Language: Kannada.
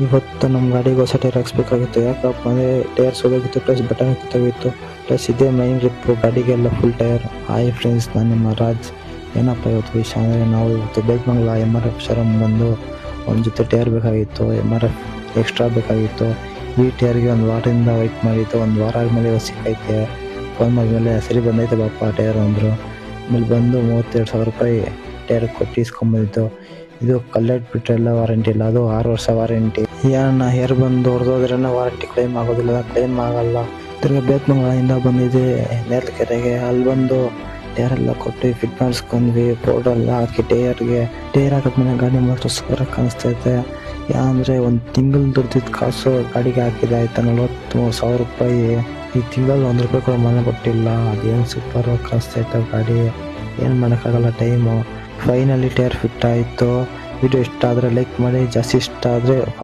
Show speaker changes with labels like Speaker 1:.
Speaker 1: ಇವತ್ತು ನಮ್ಮ ಗಾಡಿಗೆ ಹೊಸ ಟೈರ್ ಹಾಕ್ಸ್ಬೇಕಾಗಿತ್ತು. ಯಾಕಪ್ಪ ಅಂದರೆ ಟೈರ್ ಸೋದೋಗಿತ್ತು, ಪ್ಲಸ್ ಬಟನ್ ಕಿತ್ತೋಗಿತ್ತು, ಪ್ಲಸ್ ಇದೇ ಮೈನ್ ಗ್ರಿಪ್ಪು ಗಾಡಿಗೆಲ್ಲ ಫುಲ್ ಟೈರ್. ಹಾಯ್ ಫ್ರೆಂಡ್ಸ್, ನಾನು ನಿಮ್ಮ ರಾಜ್. ಏನಪ್ಪ ಇವತ್ತು ವಿಷಯ ಅಂದರೆ, ನಾವು ಇವತ್ತು ಬೇಕಮಂಗಲ MRF ಶೋರೂಮ್ ಬಂದು ಒಂದು ಜೊತೆ ಟೈರ್ ಬೇಕಾಗಿತ್ತು, MRF ಎಕ್ಸ್ಟ್ರಾ ಬೇಕಾಗಿತ್ತು. ಈ ಟೈರ್ಗೆ ಒಂದು ವಾರದಿಂದ ವೆಯ್ಟ್ ಮಾಡಿದ್ದು, ಒಂದು ವಾರ ಆದಮೇಲೆ ಇವತ್ತು ಸಿಕ್ಕೈತೆ. ಫೋನ್ ಮಾಡಿದ್ಮೇಲೆ ಸರಿ ಬಂದೈತೆ ಬಾಪ ಟೈರ್ ಅಂದರು. ಆಮೇಲೆ ಬಂದು 32,000 ರೂಪಾಯಿ ಟೈರ್ ಕೊಟ್ಟು ಇಸ್ಕೊಂಬಂದಿತ್ತು. ಇದು ಕಲ್ಲಟ್ ಬಿಟ್ಟರೆಲ್ಲ ವಾರಂಟಿ ಇಲ್ಲ, ಅದು 6 ವರ್ಷ ವಾರಂಟಿ. ಏನನ್ನ ಹೇರ್ ಬಂದು ಹೊಡೆದೋದ್ರೇ ವಾರಂಟಿ ಕ್ಲೈಮ್ ಆಗೋದಿಲ್ಲ, ಕ್ಲೈಮ್ ಆಗಲ್ಲ. ತಿರ್ಗಿ ಬೇಕಮಂಗಲದಿಂದ ಬಂದಿದೆ ನೇರ್ಲಕೆರೆಗೆ. ಅಲ್ಲಿ ಬಂದು ಟೈರ್ ಎಲ್ಲ ಕೊಟ್ಟು ಫಿಟ್ ಮಾಡಿಸ್ಕೊಂಡ್ವಿ, ಪೌಡರ್ ಎಲ್ಲ ಹಾಕಿ ಟೈರ್ ಹಾಕಿದ್ಮೇಲೆ ಗಾಡಿ ಮಾತ್ರ ಸೂಪರಾಗಿ ಕಾಣಿಸ್ತೈತೆ. ಅಂದರೆ ಒಂದು ತಿಂಗಳು ದುಡ್ದಿದ್ದ ಕಾಸು ಗಾಡಿಗೆ ಹಾಕಿದೆ ಆಯ್ತಾ, 43,000 ರೂಪಾಯಿ. ಈ ತಿಂಗಳಲ್ಲಿ 1 ರೂಪಾಯಿ ಕೂಡ ಮನೆ ಕೊಟ್ಟಿಲ್ಲ. ಅದೇನು ಸೂಪರಾಗಿ ಕಾಣಿಸ್ತೈತೆ ಗಾಡಿ, ಏನು ಮಾಡೋಕ್ಕಾಗಲ್ಲ ಟೈಮು. ಫೈನಲಿ ಟೈರ್ ಫಿಟ್ ಆಯಿತು. ವಿಡಿಯೋ ಇಷ್ಟ ಆದರೆ ಲೈಕ್ ಮಾಡಿ, ಜಾಸ್ತಿ ಇಷ್ಟ ಆದರೆ